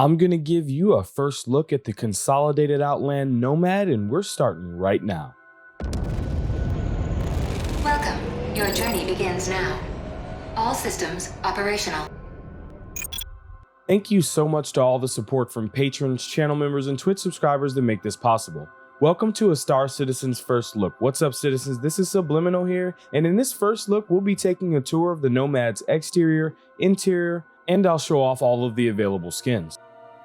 I'm going to give you a first look at the Consolidated Outland Nomad, and we're starting right now. Welcome. Your journey begins now. All systems operational. Thank you so much to all the support from patrons, channel members, and Twitch subscribers that make this possible. Welcome to A Star Citizen's First Look. What's up, citizens? This is SubliminaL here, and in this first look, we'll be taking a tour of the Nomad's exterior, interior, and I'll show off all of the available skins.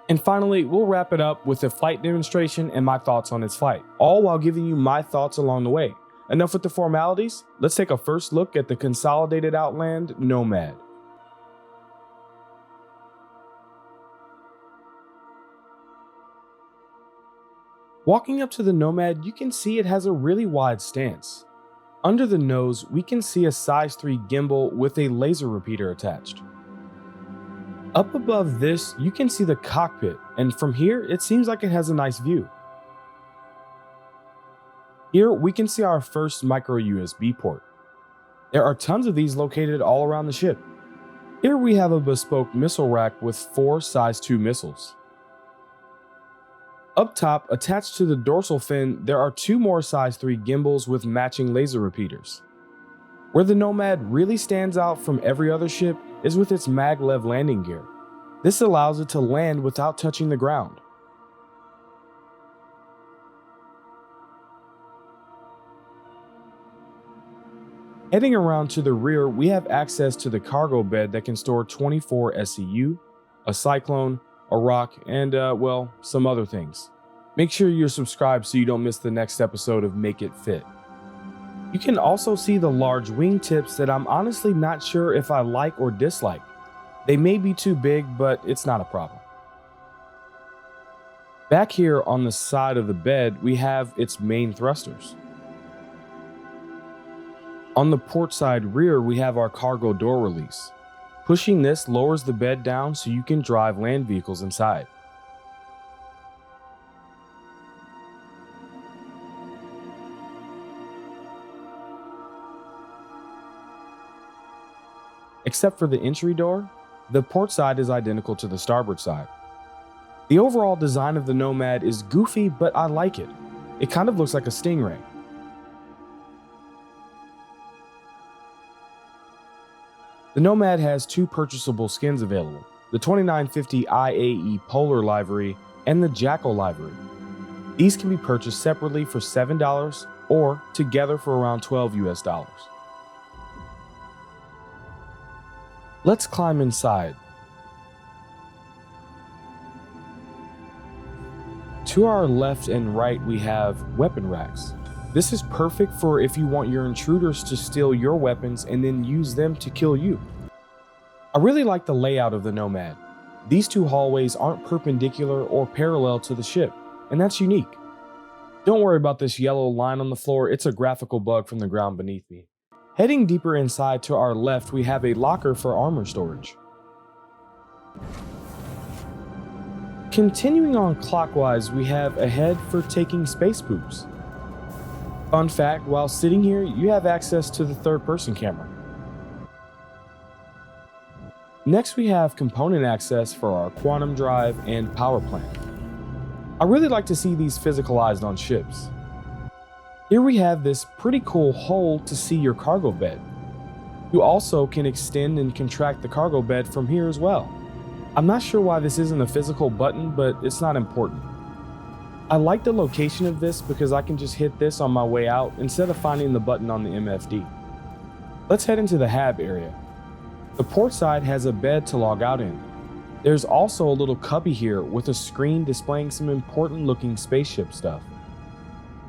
And finally, we'll wrap it up with a flight demonstration and my thoughts on its flight, all while giving you my thoughts along the way. Enough with the formalities, let's take a first look at the Consolidated Outland Nomad. Walking up to the Nomad, you can see it has a really wide stance. Under the nose, we can see a size 3 gimbal with a laser repeater attached. Up above this, you can see the cockpit, and from here, it seems like it has a nice view. Here, we can see our first micro USB port. There are tons of these located all around the ship. Here we have a bespoke missile rack with 4 size 2 missiles. Up top, attached to the dorsal fin, there are 2 more size 3 gimbals with matching laser repeaters. Where the Nomad really stands out from every other ship is with its maglev landing gear. This allows it to land without touching the ground. Heading around to the rear, we have access to the cargo bed that can store 24 SCU, a Cyclone, a rock, and well, some other things. Make sure you're subscribed so you don't miss the next episode of Make It Fit. You can also see the large wingtips that I'm honestly not sure if I like or dislike. They may be too big, but it's not a problem. Back here on the side of the bed, we have its main thrusters. On the port side rear, we have our cargo door release. Pushing this lowers the bed down so you can drive land vehicles inside. Except for the entry door, the port side is identical to the starboard side. The overall design of the Nomad is goofy, but I like it. It kind of looks like a stingray. The Nomad has 2 purchasable skins available, the 2950 IAE Polar livery and the Jackal livery. These can be purchased separately for $7 or together for around $12 US. Let's climb inside. To our left and right, we have weapon racks. This is perfect for if you want your intruders to steal your weapons and then use them to kill you. I really like the layout of the Nomad. These 2 hallways aren't perpendicular or parallel to the ship, and that's unique. Don't worry about this yellow line on the floor, it's a graphical bug from the ground beneath me. Heading deeper inside to our left, we have a locker for armor storage. Continuing on clockwise, we have a head for taking space poops. Fun fact, while sitting here, you have access to the third-person camera. Next, we have component access for our quantum drive and power plant. I really like to see these physicalized on ships. Here we have this pretty cool hole to see your cargo bed. You also can extend and contract the cargo bed from here as well. I'm not sure why this isn't a physical button, but it's not important. I like the location of this because I can just hit this on my way out instead of finding the button on the MFD. Let's head into the hab area. The port side has a bed to log out in. There's also a little cubby here with a screen displaying some important looking spaceship stuff,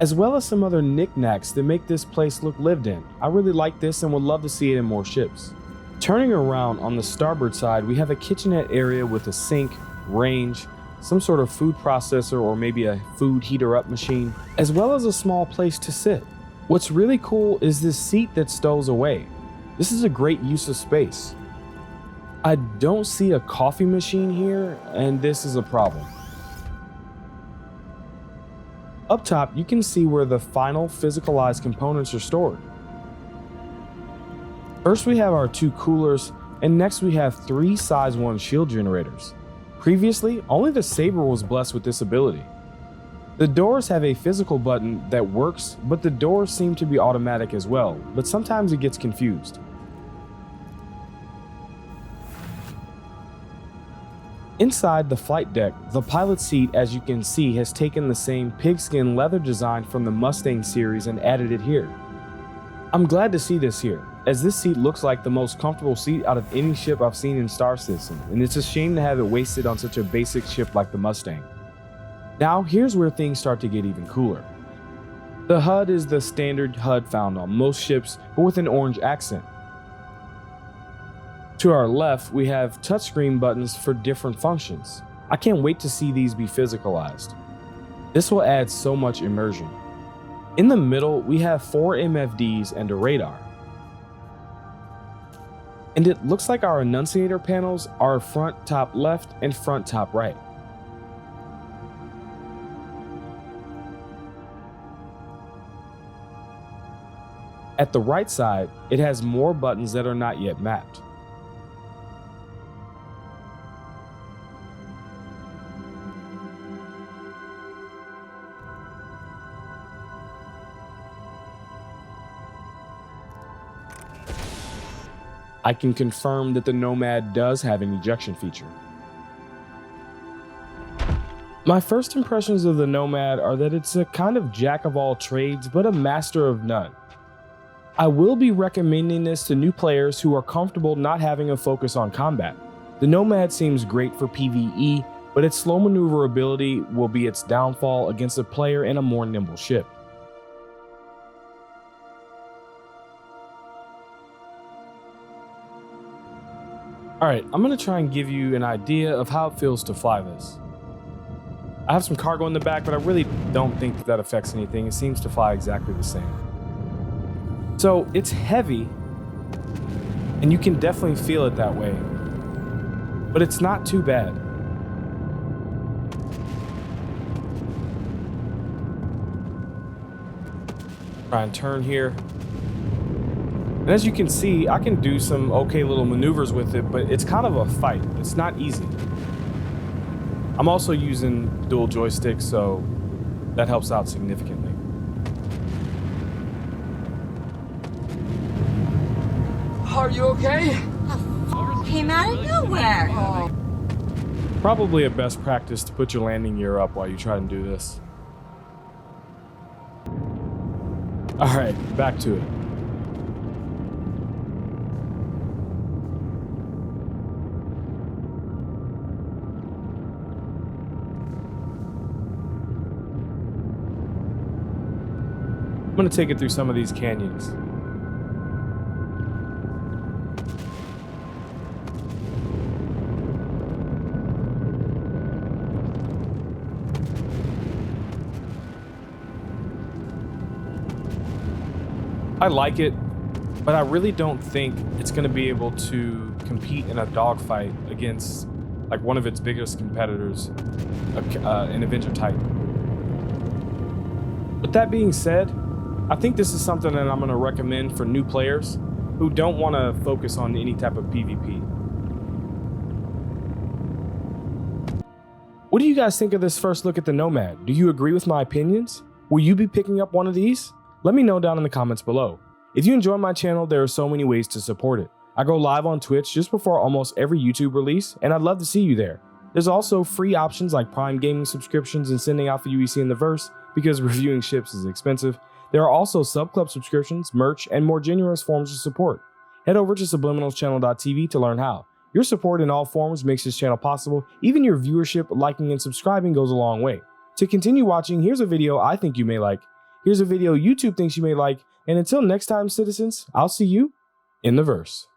as well as some other knickknacks that make this place look lived in. I really like this and would love to see it in more ships. Turning around on the starboard side, we have a kitchenette area with a sink, range, some sort of food processor or maybe a food heater up machine, as well as a small place to sit. What's really cool is this seat that stows away. This is a great use of space. I don't see a coffee machine here, and this is a problem. Up top, you can see where the final physicalized components are stored. First, we have our 2 coolers, and next we have 3 size 1 shield generators. Previously, only the Saber was blessed with this ability. The doors have a physical button that works, but the doors seem to be automatic as well, but sometimes it gets confused. Inside the flight deck, the pilot seat, as you can see, has taken the same pigskin leather design from the Mustang series and added it here. I'm glad to see this here, as this seat looks like the most comfortable seat out of any ship I've seen in Star Citizen, and it's a shame to have it wasted on such a basic ship like the Mustang. Now, here's where things start to get even cooler. The HUD is the standard HUD found on most ships, but with an orange accent. To our left, we have touchscreen buttons for different functions. I can't wait to see these be physicalized. This will add so much immersion. In the middle, we have 4 MFDs and a radar. And it looks like our annunciator panels are front top left and front top right. At the right side, it has more buttons that are not yet mapped. I can confirm that the Nomad does have an ejection feature. My first impressions of the Nomad are that it's a kind of jack of all trades, but a master of none. I will be recommending this to new players who are comfortable not having a focus on combat. The Nomad seems great for PvE, but its slow maneuverability will be its downfall against a player in a more nimble ship. Alright, I'm going to try and give you an idea of how it feels to fly this. I have some cargo in the back, but I really don't think that affects anything. It seems to fly exactly the same. So it's heavy, and you can definitely feel it that way, but it's not too bad. Try and turn here. And as you can see, I can do some okay little maneuvers with it, but it's kind of a fight. It's not easy. I'm also using dual joysticks, so that helps out significantly. Are you okay? Came out of nowhere. Probably a best practice to put your landing gear up while you try and do this. All right, back to it. I'm going to take it through some of these canyons. I like it, but I really don't think it's going to be able to compete in a dogfight against like one of its biggest competitors, an Avenger Titan. But that being said, I think this is something that I'm going to recommend for new players who don't want to focus on any type of PvP. What do you guys think of this first look at the Nomad? Do you agree with my opinions? Will you be picking up one of these? Let me know down in the comments below. If you enjoy my channel, there are so many ways to support it. I go live on Twitch just before almost every YouTube release, and I'd love to see you there. There's also free options like Prime Gaming subscriptions and sending out the UEC in the verse, because reviewing ships is expensive. There are also sub-club subscriptions, merch, and more generous forms of support. Head over to subliminalchannel.tv to learn how. Your support in all forms makes this channel possible. Even your viewership, liking, and subscribing goes a long way. To continue watching, here's a video I think you may like. Here's a video YouTube thinks you may like. And until next time, citizens, I'll see you in the verse.